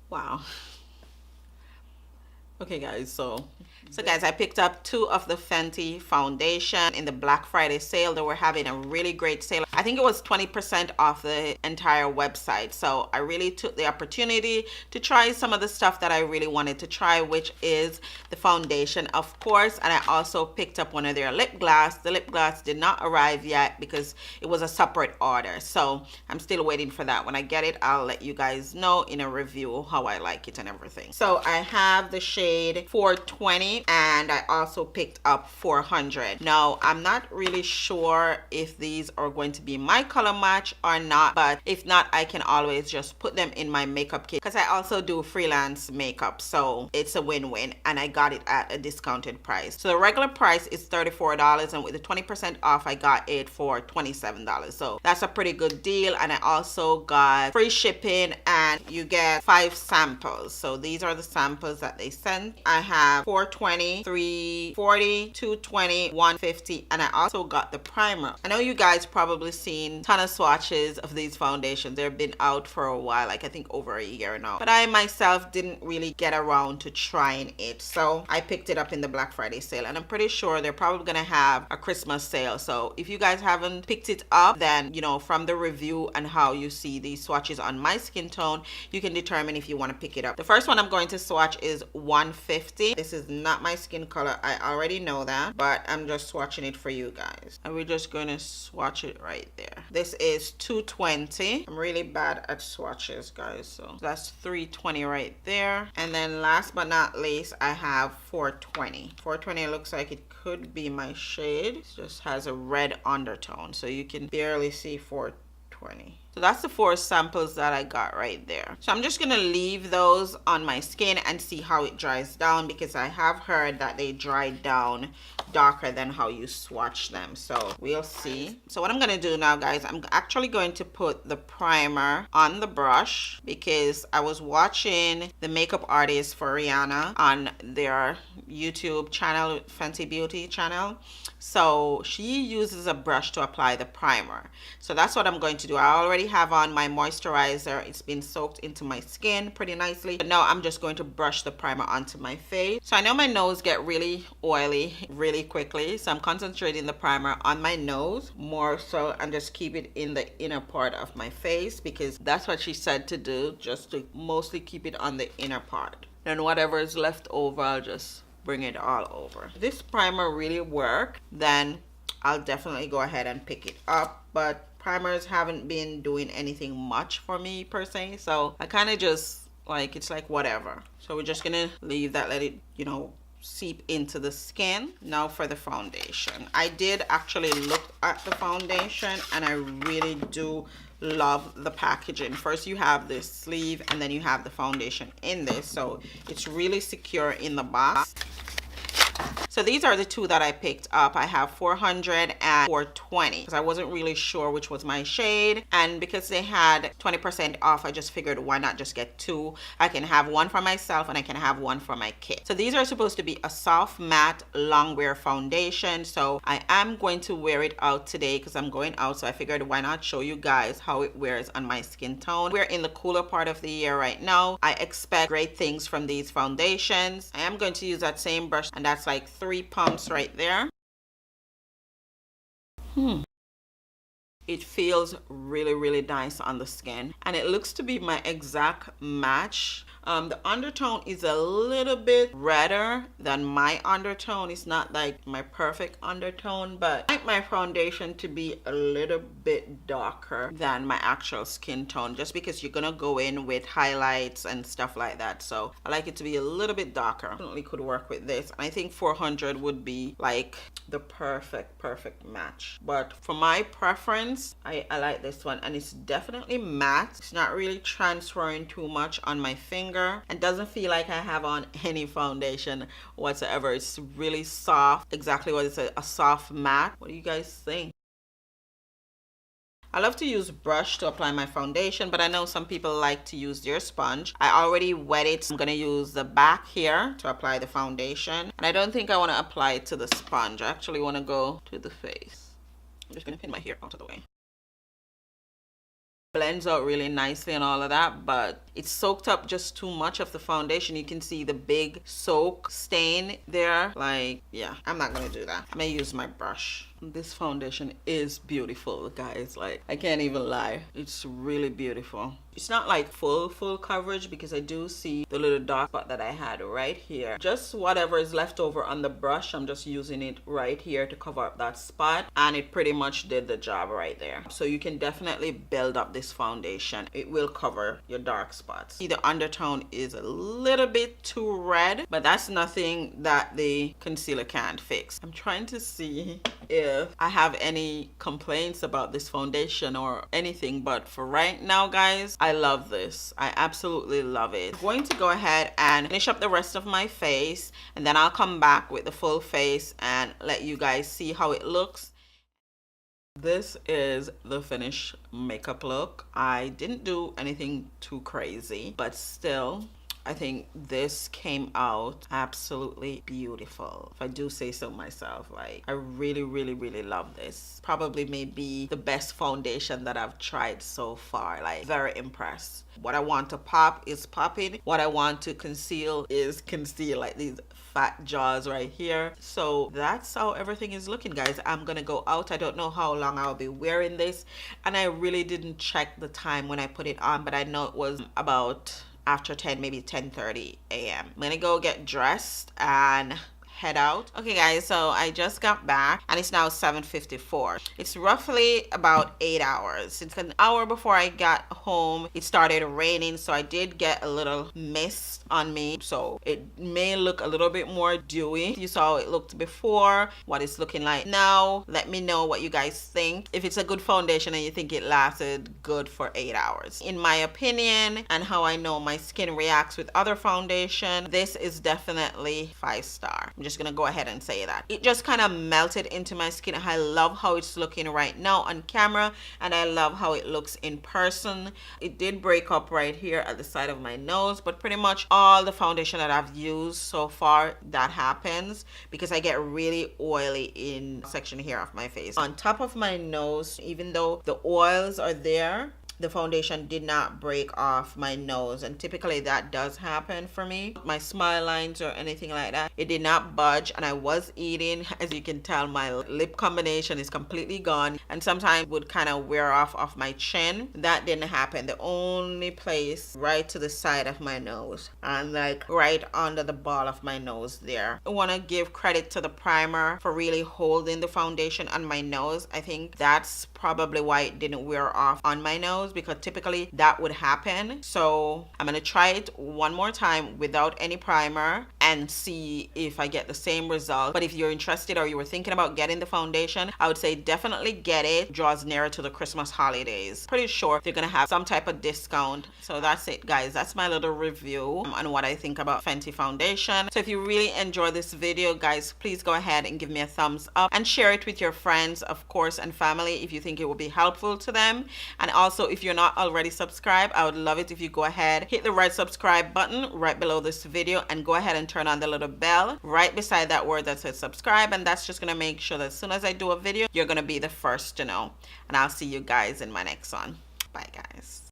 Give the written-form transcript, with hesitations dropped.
Wow. Okay guys, so guys, I picked up 2 of the Fenty foundation in the Black Friday sale. They were having a really great sale. I think it was 20% off the entire website. So I really took the opportunity to try some of the stuff that I really wanted to try, which is the foundation, of course. And I also picked up one of their lip gloss. The lip gloss did not arrive yet because it was a separate order. So I'm still waiting for that. When I get it, I'll let you guys know in a review how I like it and everything. So I have the shade 420 and I also picked up 400. Now I'm not really sure if these are going to be my color match or not, but if not, I can always just put them in my makeup kit because I also do freelance makeup, so it's a win-win, and I got it at a discounted price. So the regular price is $34 and with the 20% off I got it for $27. So that's a pretty good deal, and I also got free shipping and you get 5 samples. So these are the samples that they sent. I have 420, 340, 220, 150, and I also got the primer. I know you guys probably seen a ton of swatches of these foundations. They've been out for a while, like I think over a year now, but I myself didn't really get around to trying it, so I picked it up in the Black Friday sale, and I'm pretty sure they're probably gonna have a Christmas sale. So if you guys haven't picked it up, then you know, from the review and how you see these swatches on my skin tone, you can determine if you want to pick it up. The first one I'm going to swatch is 150. This is not my skin color, I already know that, but I'm just swatching it for you guys, and we're just going to swatch it right there. This is 220. I'm really bad at swatches, guys, so that's 320 right there. And then last but not least, I have 420. 420 looks like it could be my shade. It just has a red undertone, so you can barely see 420. So that's the 4 samples that I got right there. So I'm just gonna leave those on my skin and see how it dries down, because I have heard that they dry down darker than how you swatch them. So we'll see. So what I'm gonna do now, guys, I'm actually going to put the primer on the brush, because I was watching the makeup artist for Rihanna on their YouTube channel, Fenty Beauty channel. So she uses a brush to apply the primer. So that's what I'm going to do. I already have on my moisturizer. It's been soaked into my skin pretty nicely. But now I'm just going to brush the primer onto my face. So I know my nose get really oily really quickly, so I'm concentrating the primer on my nose more so, and just keep it in the inner part of my face, because that's what she said to do, just to mostly keep it on the inner part. Then whatever is left over, I'll just bring it all over. If this primer really worked, then I'll definitely go ahead and pick it up, but primers haven't been doing anything much for me per se, so I kind of just like, it's like whatever. So we're just gonna leave that, let it, you know, seep into the skin. Now for the foundation, I did actually look at the foundation and I really do love the packaging. First you have this sleeve and then you have the foundation in this, so it's really secure in the box. So these are the 2 that I picked up. I have 400 and 420 because I wasn't really sure which was my shade, and because they had 20% off, I just figured why not just get 2. I can have one for myself and I can have one for my kit. So these are supposed to be a soft matte long wear foundation, so I am going to wear it out today because I'm going out, so I figured why not show you guys how it wears on my skin tone. We're in the cooler part of the year right now. I expect great things from these foundations. I am going to use that same brush, and that's like 3 pumps right there. It feels really nice on the skin, and it looks to be my exact match. The undertone is a little bit redder than my undertone. It's not like my perfect undertone, but I like my foundation to be a little bit darker than my actual skin tone, just because you're gonna go in with highlights and stuff like that. So I like it to be a little bit darker. Definitely could work with this. I think 400 would be like the perfect match, but for my preference, I like this one, and it's definitely matte. It's not really transferring too much on my finger and doesn't feel like I have on any foundation whatsoever. It's really soft, exactly what it's a soft matte. What do you guys think? I love to use brush to apply my foundation, but I know some people like to use their sponge. I already wet it, so I'm going to use the back here to apply the foundation. And I don't think I want to apply it to the sponge. I actually want to go to the face. I'm just going to pin my hair out of the way. blends out really nicely and all of that, but it soaked up just too much of the foundation. You can see the big soak stain there. Like, yeah, I'm not gonna do that. I'm gonna use my brush. This foundation is beautiful, guys. Like, I can't even lie. It's really beautiful. It's not like full coverage because I do see the little dark spot that I had right here. Just whatever is left over on the brush, I'm just using it right here to cover up that spot, and it pretty much did the job right there. So you can definitely build up this foundation. It will cover your dark spots. See, the undertone is a little bit too red, but that's nothing that the concealer can't fix. I'm trying to see if I have any complaints about this foundation or anything, but for right now, guys, I love this. I absolutely love it. I'm going to go ahead and finish up the rest of my face, and then I'll come back with the full face and let you guys see how it looks. This is the finished makeup look. I didn't do anything too crazy, but still, I think this came out absolutely beautiful, if I do say so myself. Like, I really love this. Probably maybe the best foundation that I've tried so far. Like, very impressed. What I want to pop is popping. What I want to conceal is conceal, like these fat jaws right here. So that's how everything is looking, guys. I'm gonna go out. I don't know how long I'll be wearing this, and I really didn't check the time when I put it on, but I know it was about after 10, maybe 10:30 a.m. I'm gonna go get dressed and head out. Okay, guys, so I just got back and it's now 7:54. It's roughly about 8 hours. It's an hour before I got home. It started raining, so I did get a little mist on me, so it may look a little bit more dewy. You saw how it looked before, what it's looking like now. Let me know what you guys think. If it's a good foundation and you think it lasted good for 8 hours. In my opinion, and how I know my skin reacts with other foundation, this is definitely 5-star. I'm just gonna go ahead and say that. It just kind of melted into my skin. I love how it's looking right now on camera, and I love how it looks in person. It did break up right here at the side of my nose, but pretty much all the foundation that I've used so far, that happens because I get really oily in the section here of my face. On top of my nose, even though the oils are there, the foundation did not break off my nose, and typically that does happen for me. My smile lines or anything like that, it did not budge, and I was eating. As you can tell, my lip combination is completely gone, and sometimes would kind of wear off my chin. That didn't happen. The only place right to the side of my nose and like right under the ball of my nose there. I want to give credit to the primer for really holding the foundation on my nose. I think that's probably why it didn't wear off on my nose, because typically that would happen. So I'm gonna try it one more time without any primer and see if I get the same result. But if you're interested or you were thinking about getting the foundation, I would say definitely get it. Draws nearer to the Christmas holidays. Pretty sure they're gonna have some type of discount. So that's it, guys. That's my little review on what I think about Fenty foundation. So if you really enjoy this video, guys, please go ahead and give me a thumbs up and share it with your friends, of course, and family if you think it will be helpful to them. And also, if you're not already subscribed, I would love it if you go ahead, hit the red subscribe button right below this video, and go ahead and turn on the little bell right beside that word that says subscribe, and that's just gonna make sure that as soon as I do a video, you're gonna be the first to know. And I'll see you guys in my next one. Bye, guys.